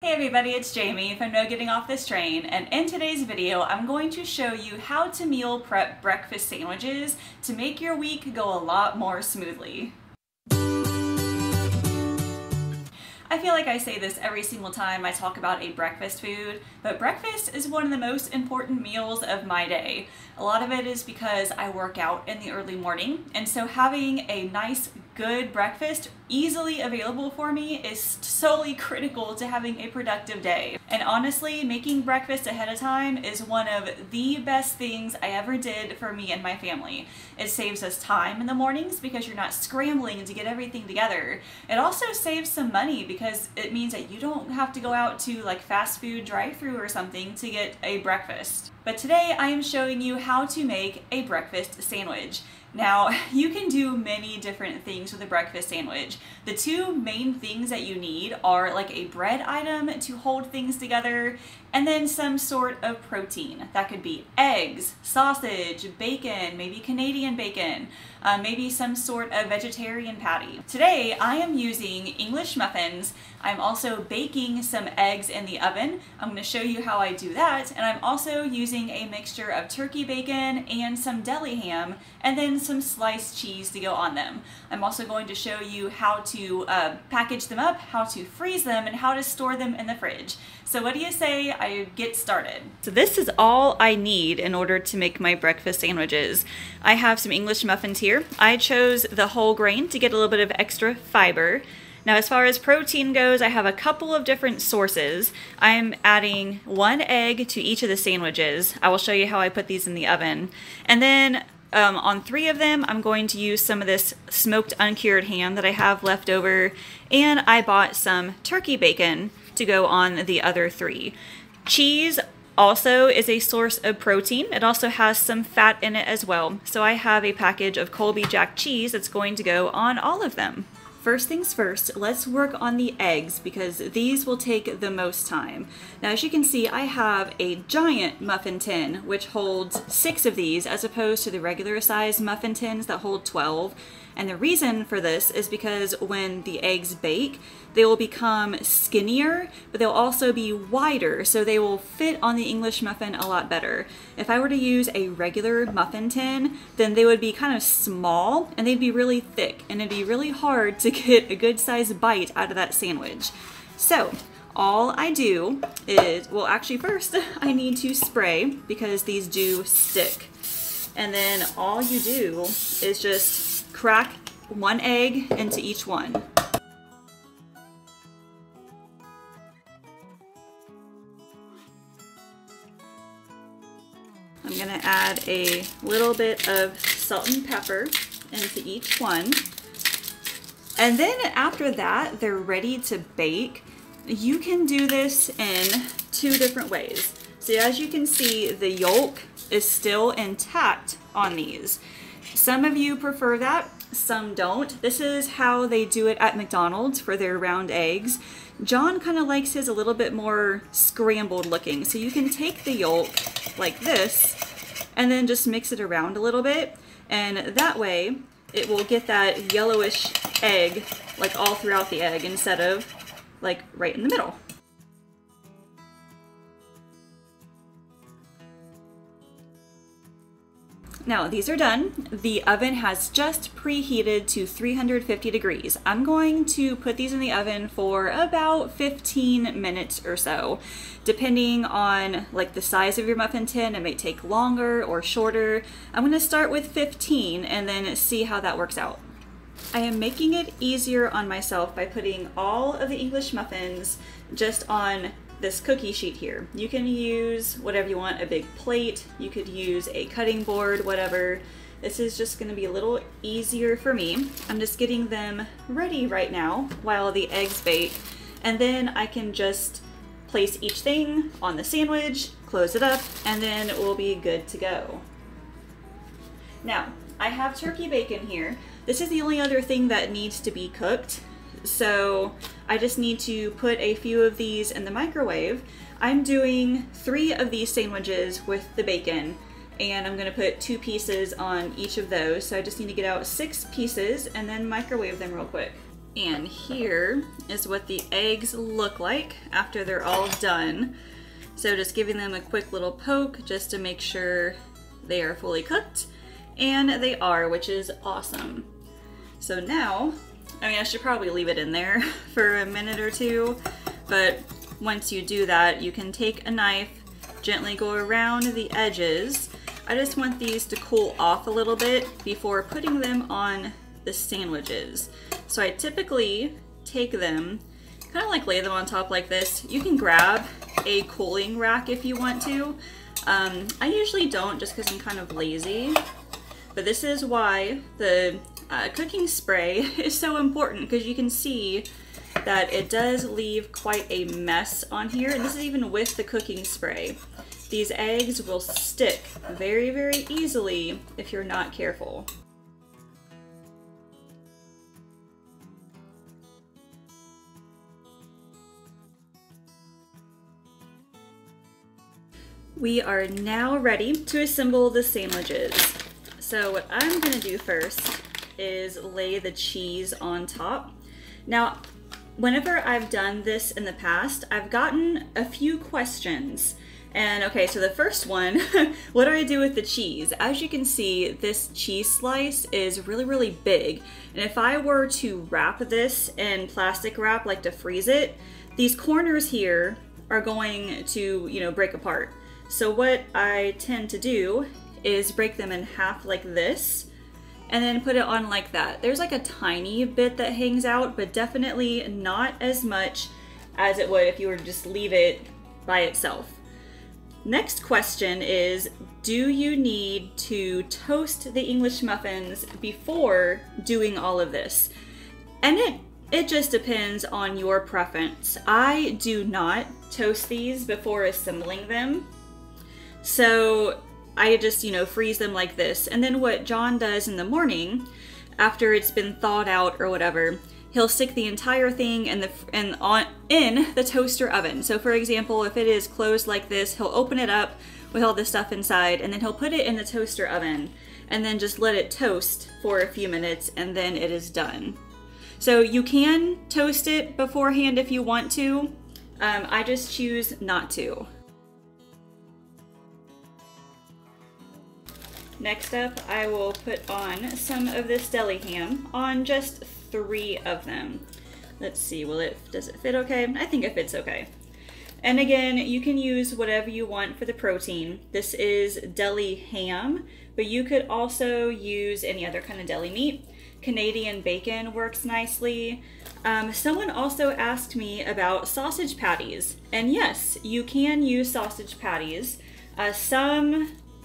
Hey everybody, it's Jamie from No Getting Off This Train, and in today's video I'm going to show you how to meal prep breakfast sandwiches to make your week go a lot more smoothly. I feel like I say this every single time I talk about a breakfast food, but breakfast is one of the most important meals of my day. A lot of it is because I work out in the early morning, and so having a nice, good breakfast easily available for me is solely critical to having a productive day. And honestly, making breakfast ahead of time is one of the best things I ever did for me and my family. It saves us time in the mornings because you're not scrambling to get everything together. It also saves some money because it means that you don't have to go out to like fast food drive-thru or something to get a breakfast. But today I am showing you how to make a breakfast sandwich. Now, you can do many different things with a breakfast sandwich. The two main things that you need are like a bread item to hold things together, and then some sort of protein. That could be eggs, sausage, bacon, maybe Canadian bacon, maybe some sort of vegetarian patty. Today, I am using English muffins. I'm also baking some eggs in the oven. I'm going to show you how I do that, and I'm also using a mixture of turkey bacon and some deli ham, and then some sliced cheese to go on them. I'm also going to show you how to package them up, how to freeze them, and how to store them in the fridge. So what do you say I get started? So this is all I need in order to make my breakfast sandwiches. I have some English muffins here. I chose the whole grain to get a little bit of extra fiber. Now, as far as protein goes, I have a couple of different sources. I'm adding 1 egg to each of the sandwiches. I will show you how I put these in the oven. And then on 3 of them, I'm going to use some of this smoked uncured ham that I have left over, and I bought some turkey bacon to go on the other 3. Cheese also is a source of protein. It also has some fat in it as well. So I have a package of Colby Jack cheese that's going to go on all of them. First things first, let's work on the eggs because these will take the most time. Now, as you can see, I have a giant muffin tin which holds 6 of these as opposed to the regular size muffin tins that hold 12. And the reason for this is because when the eggs bake, they will become skinnier, but they'll also be wider, so they will fit on the English muffin a lot better. If I were to use a regular muffin tin, then they would be kind of small and they'd be really thick, and it'd be really hard to get a good sized bite out of that sandwich. So all I do is, well, actually first I need to spray because these do stick. And then all you do is just crack 1 egg into each one. I'm going to add a little bit of salt and pepper into each one. And then after that, they're ready to bake. You can do this in 2 different ways. So as you can see, the yolk is still intact on these. Some of you prefer that, some don't. This is how they do it at McDonald's for their round eggs. John kind of likes his a little bit more scrambled looking. So you can take the yolk like this and then just mix it around a little bit. And that way it will get that yellowish egg like all throughout the egg instead of like right in the middle. Now these are done. The oven has just preheated to 350 degrees. I'm going to put these in the oven for about 15 minutes or so. Depending on like the size of your muffin tin, it may take longer or shorter. I'm going to start with 15 and then see how that works out. I am making it easier on myself by putting all of the English muffins just on this cookie sheet here. You can use whatever you want, a big plate, you could use a cutting board, whatever. This is just going to be a little easier for me. I'm just getting them ready right now while the eggs bake, and then I can just place each thing on the sandwich, close it up, and then it will be good to go. Now, I have turkey bacon here. This is the only other thing that needs to be cooked. So I just need to put a few of these in the microwave. I'm doing 3 of these sandwiches with the bacon, and I'm going to put 2 pieces on each of those. So I just need to get out 6 pieces and then microwave them real quick. And here is what the eggs look like after they're all done. So just giving them a quick little poke just to make sure they are fully cooked. And they are, which is awesome. So now, I mean, I should probably leave it in there for a minute or two, but once you do that, you can take a knife, gently go around the edges. I just want these to cool off a little bit before putting them on the sandwiches. So I typically take them, kind of like lay them on top like this. You can grab a cooling rack if you want to. I usually don't just because I'm kind of lazy, but this is why the cooking spray is so important, because you can see that it does leave quite a mess on here, and this is even with the cooking spray. These eggs will stick very, very easily if you're not careful. We are now ready to assemble the sandwiches. So what I'm gonna do first is lay the cheese on top. Now, whenever I've done this in the past, I've gotten a few questions. And okay, so the first one, what do I do with the cheese? As you can see, this cheese slice is really, really big. And if I were to wrap this in plastic wrap, like to freeze it, these corners here are going to, you know, break apart. So what I tend to do is break them in half like this and then put it on like that. There's like a tiny bit that hangs out, but definitely not as much as it would if you were to just leave it by itself. Next question is, do you need to toast the English muffins before doing all of this? And it just depends on your preference. I do not toast these before assembling them. So I just, you know, freeze them like this. And then what John does in the morning, after it's been thawed out or whatever, he'll stick the entire thing in the toaster oven. So for example, if it is closed like this, he'll open it up with all the stuff inside, and then he'll put it in the toaster oven and then just let it toast for a few minutes, and then it is done. So you can toast it beforehand if you want to. I just choose not to. Next up, I will put on some of this deli ham on just 3 of them. Let's see, does it fit okay? I think it fits okay. And again, you can use whatever you want for the protein. This is deli ham, but you could also use any other kind of deli meat. Canadian bacon works nicely. Someone also asked me about sausage patties, and yes, you can use sausage patties.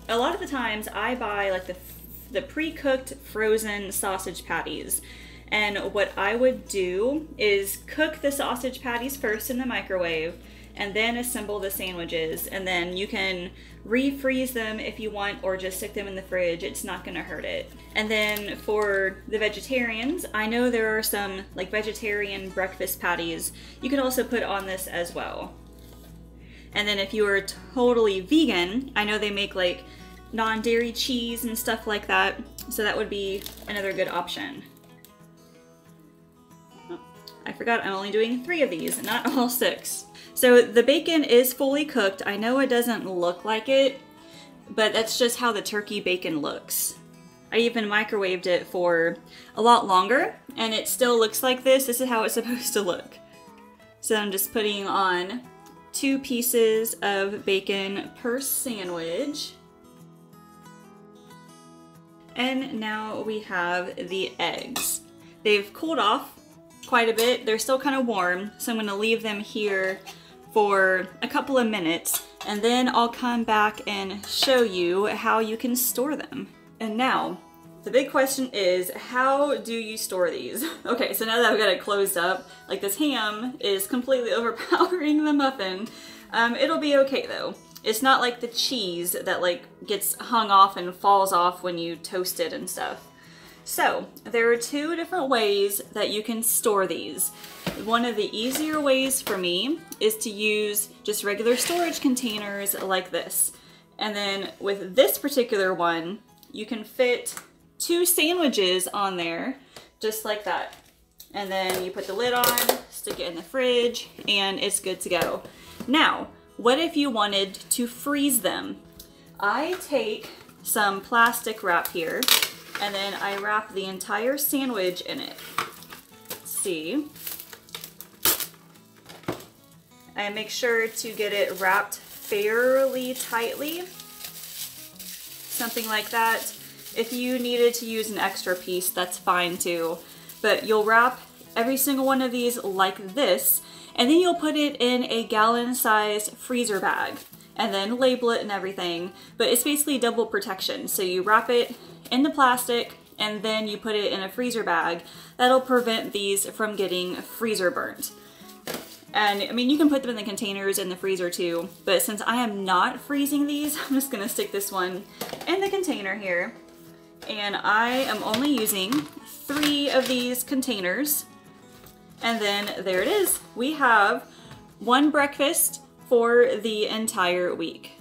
A lot of the times I buy like the pre-cooked frozen sausage patties. And what I would do is cook the sausage patties first in the microwave and then assemble the sandwiches. And then you can refreeze them if you want, or just stick them in the fridge. It's not gonna hurt it. And then for the vegetarians, I know there are some like vegetarian breakfast patties you could also put on this as well. And then if you are totally vegan, I know they make like non-dairy cheese and stuff like that, so that would be another good option. Oh, I forgot I'm only doing 3 of these, not all 6. So the bacon is fully cooked. I know it doesn't look like it, but that's just how the turkey bacon looks. I even microwaved it for a lot longer, and it still looks like this. This is how it's supposed to look. So I'm just putting on 2 pieces of bacon per sandwich. And now we have the eggs. They've cooled off quite a bit. They're still kind of warm, so I'm gonna leave them here for a couple of minutes, and then I'll come back and show you how you can store them. And now, the big question is, how do you store these? Okay, so now that I've got it closed up, like this ham is completely overpowering the muffin. It'll be okay though. It's not like the cheese that like gets hung off and falls off when you toast it and stuff. So there are 2 different ways that you can store these. One of the easier ways for me is to use just regular storage containers like this. And then with this particular one, you can fit 2 sandwiches on there just like that. And then you put the lid on, stick it in the fridge, and it's good to go. Now, what if you wanted to freeze them? I take some plastic wrap here, and then I wrap the entire sandwich in it. Let's see. I make sure to get it wrapped fairly tightly. Something like that. If you needed to use an extra piece, that's fine too. But you'll wrap every single one of these like this, and then you'll put it in a gallon-sized freezer bag, and then label it and everything. But it's basically double protection. So you wrap it in the plastic, and then you put it in a freezer bag. That'll prevent these from getting freezer burnt. And I mean, you can put them in the containers in the freezer too, but since I am not freezing these, I'm just gonna stick this one in the container here. And I am only using 3 of these containers. And then there it is. We have 1 breakfast for the entire week.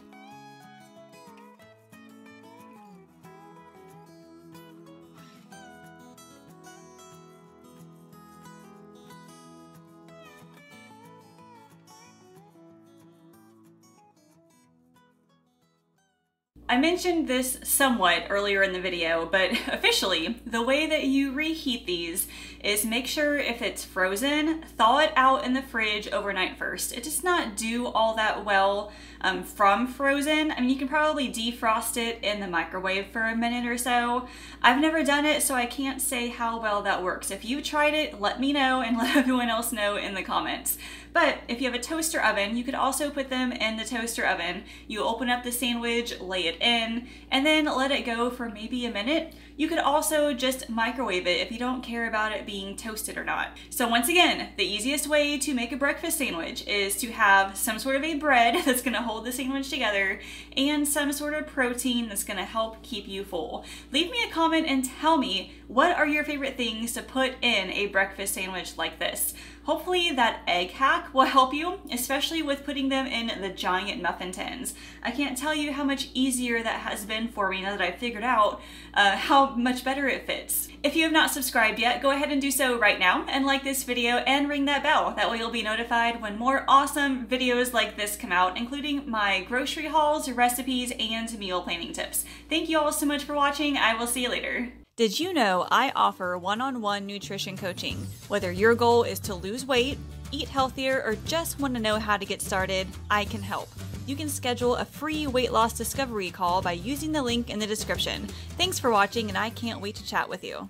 I mentioned this somewhat earlier in the video, but officially, the way that you reheat these is make sure if it's frozen, thaw it out in the fridge overnight first. It does not do all that well from frozen. I mean, you can probably defrost it in the microwave for a minute or so. I've never done it, so I can't say how well that works. If you tried it, let me know and let everyone else know in the comments. But if you have a toaster oven, you could also put them in the toaster oven. You open up the sandwich, lay it in, and then let it go for maybe a minute. You could also just microwave it if you don't care about it being toasted or not. So once again, the easiest way to make a breakfast sandwich is to have some sort of a bread that's gonna hold the sandwich together and some sort of protein that's gonna help keep you full. Leave me a comment and tell me, what are your favorite things to put in a breakfast sandwich like this? Hopefully that egg hack will help you, especially with putting them in the giant muffin tins. I can't tell you how much easier that has been for me now that I've figured out how much better it fits. If you have not subscribed yet, go ahead and do so right now and like this video and ring that bell. That way you'll be notified when more awesome videos like this come out, including my grocery hauls, recipes, and meal planning tips. Thank you all so much for watching. I will see you later. Did you know I offer one-on-one nutrition coaching? Whether your goal is to lose weight, eat healthier, or just want to know how to get started, I can help. You can schedule a free weight loss discovery call by using the link in the description. Thanks for watching, and I can't wait to chat with you.